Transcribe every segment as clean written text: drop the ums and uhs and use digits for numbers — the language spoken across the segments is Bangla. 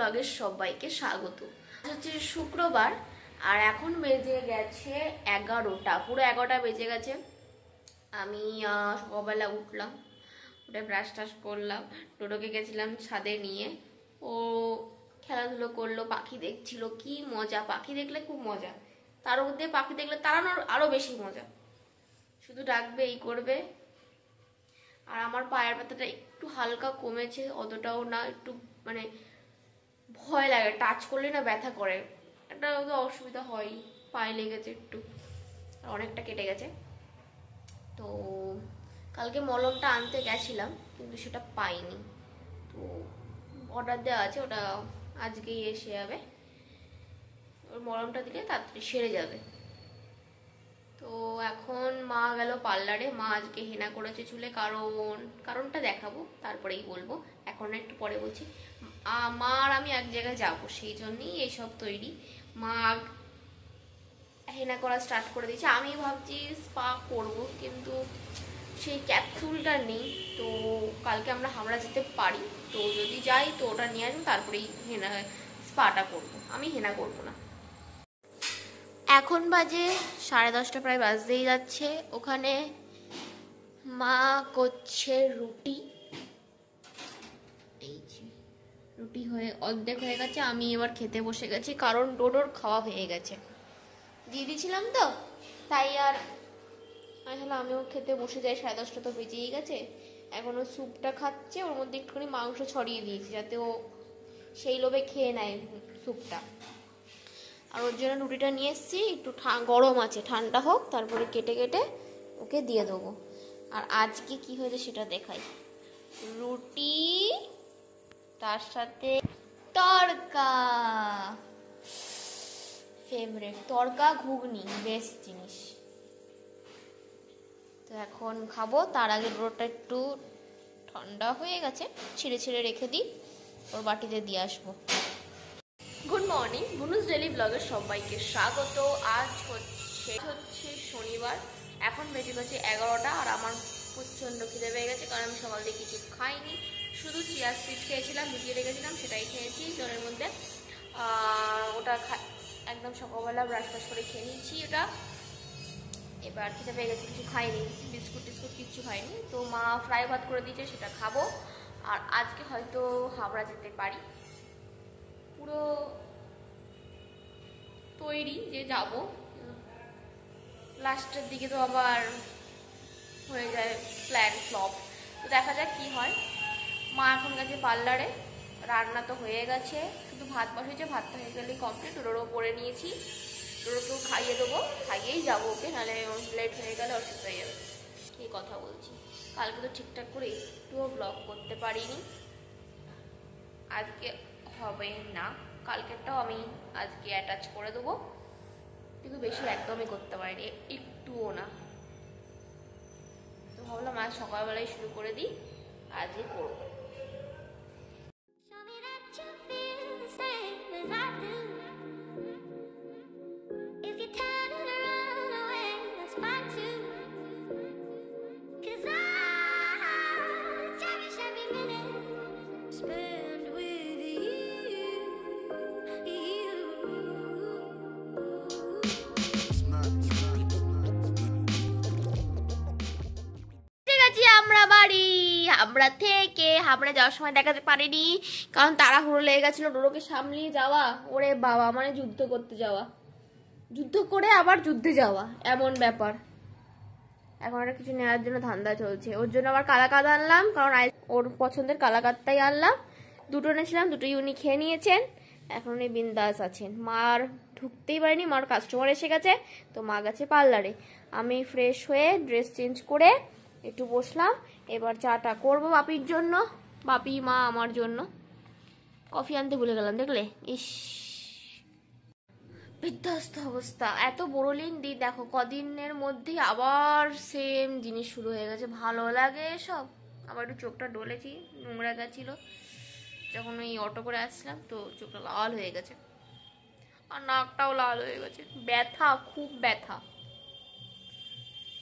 ব্লগের সবাইকে স্বাগত। হচ্ছে শুক্রবার আর এখন বেজে গেছে 11টা, পুরো 11টা বেজে গেছে। আমি সকালবেলা উঠলাম, উঠে ব্রাশ টাশ করলাম, টোটোকে গেছিলাম ছাদে নিয়ে। ও খেলাধুলো করলো, পাখি দেখছিল, কি মজা! পাখি দেখলে খুব মজা, তার মধ্যে পাখি দেখলে তাড়ানোর আরো বেশি মজা। শুধু ডাকবে, এই করবে। আর আমার পায়ের ব্যথাটা একটু হালকা কমেছে, অতটাও না, একটু মানে ভয় লাগে, টাচ করলে না ব্যথা করে, একটা তো অসুবিধা হয়, পায়ে লেগেছে একটু, অনেকটা কেটে গেছে। তো কালকে মলমটা আনতে গেছিলাম কিন্তু সেটা পাইনি, তো অর্ডার দেওয়া আছে, ওটা আজকেই এসে যাবে। ওর মলমটা দিলে তাড়াতাড়ি সেরে যাবে। তো এখন মা গেল পার্লারে, মা আজকে হেনা করেছে চুলে, কারণটা দেখাবো, তারপরেই বলবো, এখন একটু পরে বলছি। মা আর আমি এক জায়গায় যাবো, সেই জন্যই এইসব তৈরি। মা হেনা করা স্টার্ট করে দিয়েছে, আমি ভাবছি স্পা করব, কিন্তু সেই ক্যাপসুলটা নেই। তো কালকে আমরা হাওড়া যেতে পারি, তো যদি যাই তো ওটা নিয়ে আসবো, তারপরেই হেনা স্পাটা করবো, আমি হেনা করবো না। এখন বাজে 10:30, প্রায় বাজতেই যাচ্ছে। ওখানে মা করছে রুটি, এই যে রুটি হয়ে অর্ধেক হয়ে গেছে, আমি এবার খেতে বসে গেছি, কারণ ডোডোর খাওয়া হয়ে গেছে, দিয়ে দিয়েছিলাম তো, তাই আর আসলে আমিও খেতে বসে যাই। 10:30 তো বেজেই গেছে। এখন ও স্যুপটা খাচ্ছে, ওর মধ্যে একটুখানি মাংস ছড়িয়ে দিয়েছি যাতে ও সেই লোভে খেয়ে নেয় স্যুপটা। আর ওর জন্য রুটিটা নিয়ে এসেছি, একটু গরম আছে, ঠান্ডা হোক, তারপরে কেটে কেটে ওকে দিয়ে দেবো। আর আজকে কি হয়েছে সেটা দেখাই। রুটি, তার সাথে তড়কা, ফেভারিট তড়কা ঘুগনি, বেস্ট জিনিস। তো এখন খাবো, তার আগে রোটা একটু ঠান্ডা হয়ে গেছে, ছিঁড়ে ছিঁড়ে রেখে দিই, ওর বাটিতে দিয়ে আসবো। গুড মর্নিং, বুনুস ডেলি ব্লগের সবাইকে স্বাগত। আজ হচ্ছে শনিবার, এখন বেজে গেছে 11টা, আর আমার প্রচণ্ড খিদে পেয়ে গেছে, কারণ আমি সকাল থেকে কিছু খাইনি, শুধু চিয়া সিড খেয়েছিলাম, ভিজিয়ে রেখেছিলাম, সেটাই খেয়েছি জলের মধ্যে। ওটা একদম সকালবেলা ব্রাশ টাশ করে খেয়ে নিচ্ছি ওটা। এবার খিদে পেয়ে গেছে, কিছু খাইনি, বিস্কুট টিস্কুট কিচ্ছু খাইনি। তো মা ফ্রাই ভাত করে দিয়েছে, সেটা খাবো। আর আজকে হয়তো হাওড়া যেতে পারি, পুরো তৈরি যে যাব, লাস্টের দিকে তো আবার হয়ে যায় প্ল্যান ফ্লপ। তো দেখা যাক কি হয়। মা এখন গেছে পার্লারে, রান্না তো হয়ে গেছে, শুধু ভাত বসেছে, ভাতটা হয়ে গেলেই কমপ্লিট। ডোরো করে নিয়েছি, ডোরোকেও খাইয়ে দেবো, খাইয়েই যাবো ওকে, নাহলে লেট হয়ে গেলে অসুস্থ হয়ে যাবে। এই কথা বলছি, কালকে তো ঠিকঠাক করে একটুও ব্লগ করতে পারিনি, আজকে হবে না, কালকেরটাও আমি আজকে অ্যাটাচ করে দেবো, কিন্তু বেশি একদমই করতে পারিনি, একটুও না। তো ভাবলাম আজ সকালবেলায় শুরু করে দিই, আজই করবো। হাবড়া থেকে হাবড়া যাওয়ার সময় দেখাতে পারিনি, কারণ তাড়াহুড়ো লেগে গেছিল ডোরোকে সামলিয়ে যাওয়া। ওরে বাবা, মানে যুদ্ধ করতে যাওয়া, যুদ্ধ করে আবার যুদ্ধে যাওয়া, এমন ব্যাপার। এখন একটা কিছু নেওয়ার জন্য ধান্দা চলছে, ওর জন্য আবার কালাকাঁদ আনলাম, কারণ ওর পছন্দের কালাকাঁদটাই আনলাম। দুটো এনেছিলাম, দুটোই উনি খেয়ে নিয়েছেন, এখন উনি বিন্দাস আছেন। মার ঢুকতেই পারেনি, মার কাস্টমার এসে গেছে, তো মা গেছে পার্লারে। আমি ফ্রেশ হয়ে ড্রেস চেঞ্জ করে একটু বসলাম, এবার চাটা করবো বাপির জন্য, বাপি মা আমার জন্য। কফি আনতে ভুলে গেলাম, দেখলে, ইস বিধ্বস্ত অবস্থা। এত বোরোলিন দিই, দেখো কদিনের মধ্যেই আবার সেম জিনিস শুরু হয়ে গেছে, ভালো লাগে সব। আবার একটু চোখটা ডলেছি, নোংরা গেছিল যখন ওই অটো করে আসছিলাম, তো চোখটা লাল হয়ে গেছে, আর নাকটাও লাল হয়ে গেছে, ব্যথা, খুব ব্যথা।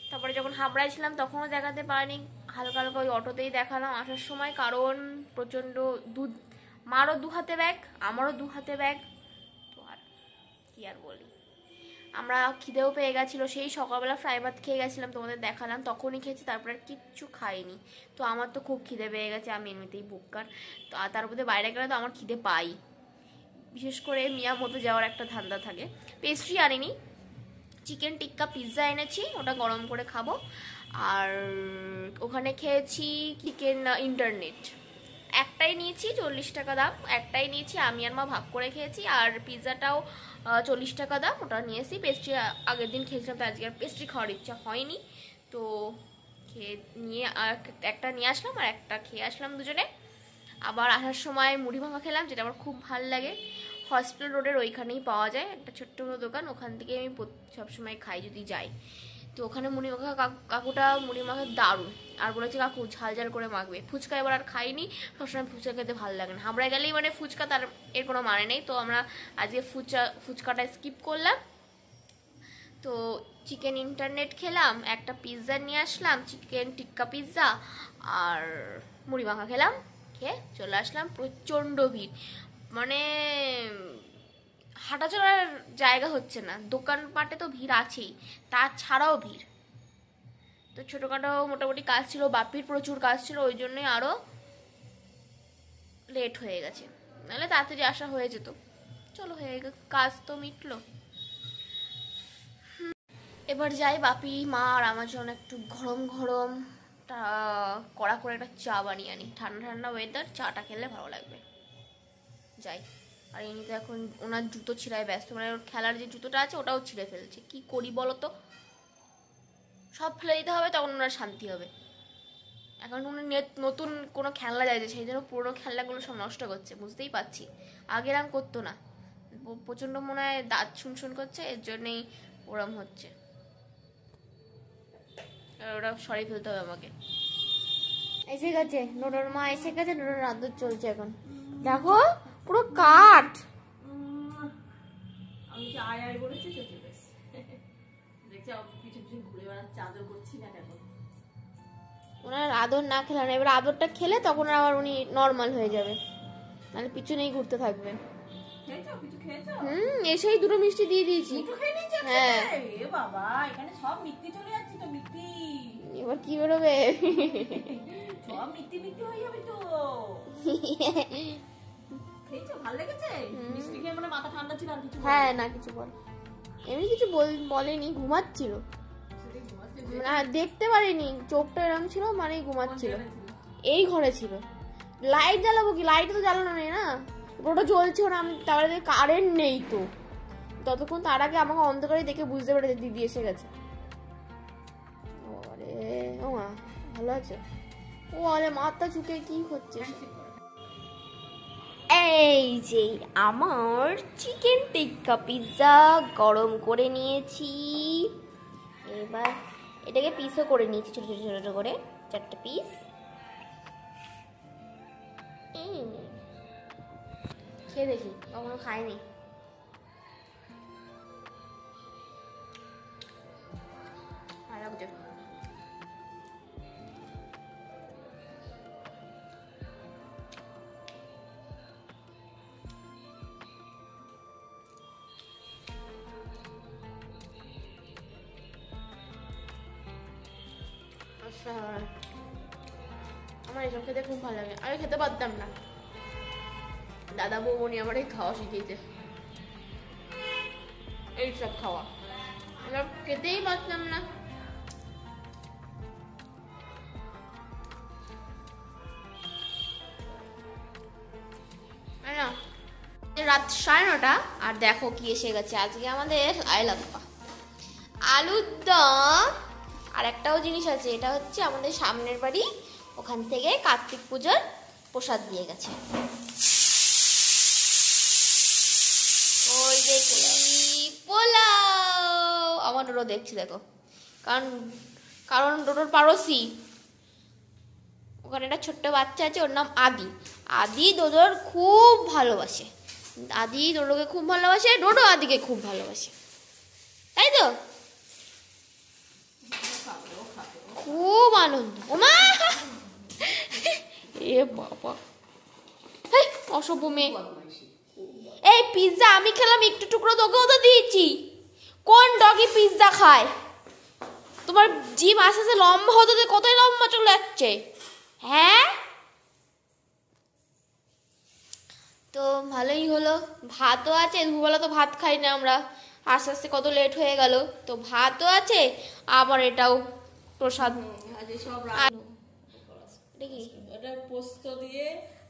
তারপরে যখন হাবড়ায় ছিলাম তখনও দেখাতে পারিনি, হালকা হালকা ওই অটোতেই দেখালাম আসার সময়, কারণ প্রচণ্ড দুধ মারও 2 হাতে ব্যাগ, আমারও 2 হাতে ব্যাগ। তো আর কি আর বলি, আমরা খিদেও পেয়ে গেছিলো, সেই সকালবেলা ফ্রাই ভাত খেয়ে গেছিলাম, তোমাদের দেখালাম, তখনই খেয়েছি, তারপরে আর কিচ্ছু খাইনি। তো আমার তো খুব খিদে পেয়ে গেছে, আমি এমনিতেই বুককার, তো আর তার মধ্যে বাইরে গেলে তো আমার খিদে পাই, বিশেষ করে মিয়া মতো যাওয়ার একটা ধান্দা থাকে। পেস্ট্রি আনিনি, চিকেন টিক্কা পিৎজা এনেছি, ওটা গরম করে খাবো। আর ওখানে খেয়েছি চিকেন ইন্টারনেট, একটাই নিয়েছি, 40 টাকা দাম, একটাই নিয়েছি, আমি আর মা ভাগ করে খেয়েছি। আর পিৎজাটাও 40 টাকা দাম, ওটা নিয়েছি। পেস্ট্রি আগের দিন খেয়েছিলাম, তো আজকে আর পেস্ট্রি খাওয়ার ইচ্ছা হয়নি, তো খেয়ে নিয়ে একটা নিয়ে আসলাম আর একটা খেয়ে আসলাম দুজনে। আবার আসার সময় মুড়ি ভাঙা খেলাম, যেটা আমার খুব ভালো লাগে। হসপিটাল রোডের ওইখানেই পাওয়া যায় একটা ছোট্ট মতো দোকান, ওখান থেকে আমি সবসময় খাই যদি যাই। তো ওখানে মুড়ি মাখা কাকুটা মুড়ি মাখা দারুণ, আর বলেছে কাকু ঝাল ঝাল করে মাখবে। ফুচকা এবার আর খাইনি, সবসময় ফুচকা খেতে ভালো লাগে না, হাবড়ায় গেলেই মানে ফুচকা, তার এর কোনো মানে নেই। তো আমরা আজকে ফুচকাটা স্কিপ করলাম। তো চিকেন ইন্টারনেট খেলাম, একটা পিৎজা নিয়ে আসলাম, চিকেন টিক্কা পিৎজা, আর মুড়ি মাখা খেলাম, খেয়ে চলে আসলাম। প্রচণ্ড ভিড়, মানে হাঁটা চলার জায়গা হচ্ছে না, দোকানপাটে তো ভিড় আছেই, তাছাড়াও ভিড়। তো ছোটোখাটো মোটামুটি কাজ ছিল, বাপির প্রচুর কাজ ছিল, ওই জন্যই আরও লেট হয়ে গেছে, নাহলে তাড়াতাড়ি আসা হয়ে যেত। চলো, হয়ে কাজ তো মিটলো। এবার যাই, বাপি মা আর আমার জন্য একটু গরম গরম কড়া করে একটা চা বানিয়ে আনি, ঠান্ডা ঠান্ডা ওয়েদার, চাটা খেলে ভালো লাগবে। যাই। আর এমনি তো এখন ওনার জুতো ছিঁড়ায় ব্যস্ত, মানে ওর খেলার যে জুতোটা আছে ওটাও ছিঁড়ে ফেলছে, কি করি বলো তো, সব ফেলে দিতে হবে, তখন ওনার শান্তি হবে। এখন উনি নতুন কোনো খেলনা চাইছে, সেই জন্য পুরোনো খেলনাগুলো সব নষ্ট করছে, বুঝতেই পারছি। আগে এরম করতো না, প্রচণ্ড মনে হয় দাঁত শুনশুন করছে, এর জন্যেই ওরম হচ্ছে। ওটা সরিয়ে ফেলতে হবে আমাকে। এসে গেছে নোডোর মা, এসে গেছে, নোডোর রাত চলছে এখন, দেখো পুরো কাঠ। আমি যে আয় আয় বলেছি তো চলে এসেছে, দেখছি কিছু কিছু ঘুরে বেড়াচ্ছে, আদর করছি না এখন। ওনার আদর না খেলে না, এবার আদরটা খেলে তখন আবার উনি নর্মাল হয়ে যাবে, নাহলে পিছনেই ঘুরতে থাকবে। এসেই 2টো মিষ্টি দিয়ে দিয়েছি। হ্যাঁ, এ বাবা, এখানে সব মিষ্টি চলে যাচ্ছে তো, মিষ্টি এবার কি বেরোবে, সব মিষ্টি মিষ্টি হয়ে যাবে তো। খেয়েছো, ভালো লেগেছে মিষ্টি খেয়ে? মানে মাথা ঠান্ডা ছিল আর কিছু? হ্যাঁ, না কিছু বল, এমনি কিছু বলেনি, ঘুমাচ্ছিল, দেখতে পারিনি, চোখটা এরম ছিল, মানে ঘুমাচ্ছিল। এই ঘরে ছিল, লাইট জ্বালাবো কি, লাইট তো জ্বালানো নেই না, ওটা জ্বলছে না, আমি তাহলে কারেন্ট নেই তো, ততক্ষণ তার আগে আমাকে অন্ধকারে দেখে বুঝতে পেরেছে দিদি এসে গেছে। আরে ও মা, ভালো আছে? ও আরে মাথা ঝুঁকে কি হচ্ছে? এই যে আমার চিকেন টিক্কা পিৎজা গরম করে নিয়েছি, এবার এটাকে পিসও করে নিয়েছি, ছোট ছোট ছোট করে 4টে পিস। খেয়ে দেখি, কখনো খাইনি। ভালো লাগছে। আমার এসব খেতে খুব ভালো লাগে, আমি খেতে পারতাম না, দাদা বৌমনি আমার এই খাওয়া শিখিয়েছে, এইসব খাওয়া এসব খেতেই পারতাম না। রাত 9:30, আর দেখো কি এসে গেছে আজকে আমাদের আলুর দম। আর একটাও জিনিস আছে, এটা হচ্ছে আমাদের সামনের বাড়ি, ওখান থেকে কার্তিক পুজোর প্রসাদ দিয়ে গেছে। ওই দেখো পোলাও, আমার ডোডো দেখছি, দেখো, কারণ ডোডোর পাড়োশি, ওখানে একটা ছোট্ট বাচ্চা আছে, ওর নাম আদি ডোডোর খুব ভালোবাসে, আদি ডোডোকে খুব ভালোবাসে, ডোডো আদিকে খুব ভালোবাসে, তাই তো? খুব আনন্দ। ওমা, এ বাবা, অসভ্য মেয়ে। বদমাইশি। এই পিৎজা আমি খেলাম একটু টুকরো, তোকেও তো দিয়েছি। কোন ডগি পিৎজা খায়? তোমার জিভ আস্তে আস্তে লম্বা হতে হতে কতই লম্বা চলে যাচ্ছে। হ্যাঁ, তো ভালোই হলো, ভাতও আছে। দুবেলা তো ভাত খাই না আমরা, আস্তে আস্তে কত লেট হয়ে গেল। তো ভাতও আছে, আবার এটাও প্রসাদ। আজ সব এটা কি? এটা পোস্ত দিয়ে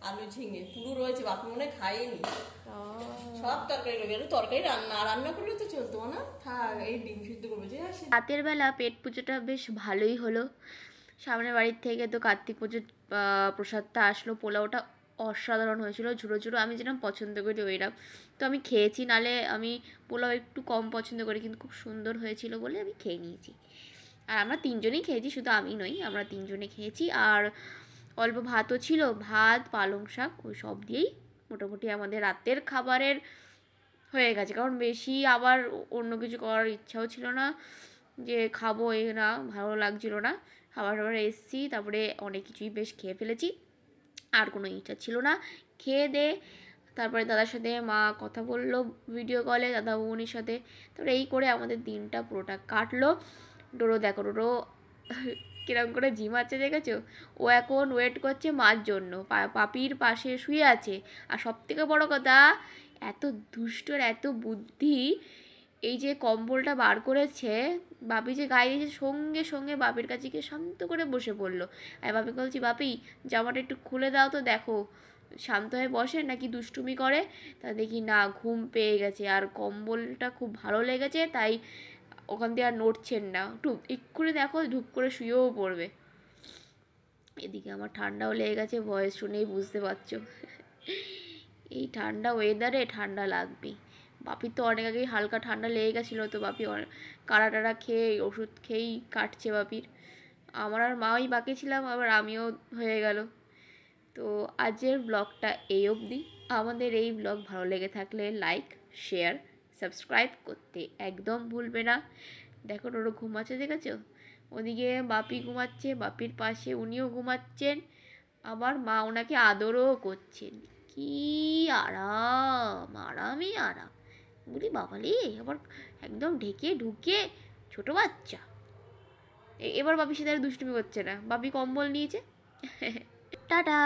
আলু ঝিঙে পুরো রয়েছে, বাপি মনে হয় খাইনি। সব তরকারি রয়েছে, এটা তরকারি রান্না করলে তো চলতো না, থাক এই ডিম সিদ্ধ করবো যে আসে। রাতের বেলা পেট পুজোটা বেশ ভালোই হলো। সামনের বাড়ির থেকে তো কার্তিক পুজোর প্রসাদটা আসলো, পোলাওটা অসাধারণ হয়েছিল, ঝুড়ো ঝুড়ো। আমি যেরকম পছন্দ করি ওইরকম তো আমি খেয়েছি, নালে আমি পোলাও একটু কম পছন্দ করি, কিন্তু খুব সুন্দর হয়েছিল বলে আমি খেয়ে নিয়েছি। আর আমরা তিনজনেই খেয়েছি, শুধু আমি নই, আমরা তিনজনে খেয়েছি। আর অল্প ভাতও ছিল, ভাত পালং শাক ওই সব দিয়েই মোটামুটি আমাদের রাতের খাবারের হয়ে গেছে। কারণ বেশি আবার অন্য কিছু করার ইচ্ছাও ছিল না, যে খাবো এই না, ভালো লাগছিল না। খাবার টাবার এসেছি, তারপরে অনেক কিছুই বেশ খেয়ে ফেলেছি, আর কোনো ইচ্ছা ছিল না। খেয়ে দে তারপরে দাদার সাথে মা কথা বললো ভিডিও কলে, দাদা বৌনির সাথে। তারপরে এই করে আমাদের দিনটা পুরোটা কাটলো। ডোরো দেখো, ডোরো কিরম করে ঝিমাচ্ছে দেখেছো? ও এখন ওয়েট করছে মার জন্য, পাপির পাশে শুয়ে আছে। আর সবথেকে বড় কথা, এত দুষ্টর এত বুদ্ধি, এই যে কম্বলটা বার করেছে বাপি, যে গায়ে দিয়েছে, সঙ্গে সঙ্গে বাপির কাছে গিয়ে শান্ত করে বসে পড়লো। আর বাপিকে বলছি, বাপি জামাটা একটু খুলে দাও তো, দেখো শান্ত হয়ে বসে নাকি দুষ্টুমি করে। তা দেখি না, ঘুম পেয়ে গেছে, আর কম্বলটা খুব ভালো লেগেছে, তাই ওখান থেকে আর নড়ছেন না। এক্ষুনি দেখো ধূপ করে শুয়েও পড়বে। এদিকে আমার ঠান্ডাও লেগে গেছে, ভয়েস শুনেই বুঝতে পারছো। এই ঠান্ডা ওয়েদারে ঠান্ডা লাগবেই। বাপির তো অনেক আগেই হালকা ঠান্ডা লেগে গেছিলো, তো বাপি কাড়া টাড়া খেয়ে ওষুধ খেয়েই কাটছে বাপির। আমার আর মাই বাকি ছিলাম, আবার আমিও হয়ে গেল। তো আজকের ব্লগটা এই অবধি। আমাদের এই ব্লগ ভালো লেগে থাকলে লাইক, শেয়ার, সাবস্ক্রাইব করতে একদম ভুলবে না। দেখো ওরা ঘুমাচ্ছে, দেখেছো? ওদিকে বাপি ঘুমাচ্ছে, বাপির পাশে উনিও ঘুমাচ্ছেন, আবার মা ওনাকে আদরও করছেন। কি আরাম, আরামই আরাম। বলি বাবালি, আবার একদম ঢেকে ঢুকে ছোট বাচ্চা। এবার বাপির সাথে আর দুষ্টুমি করছে না, বাপি কম্বল নিয়েছে। টাটা।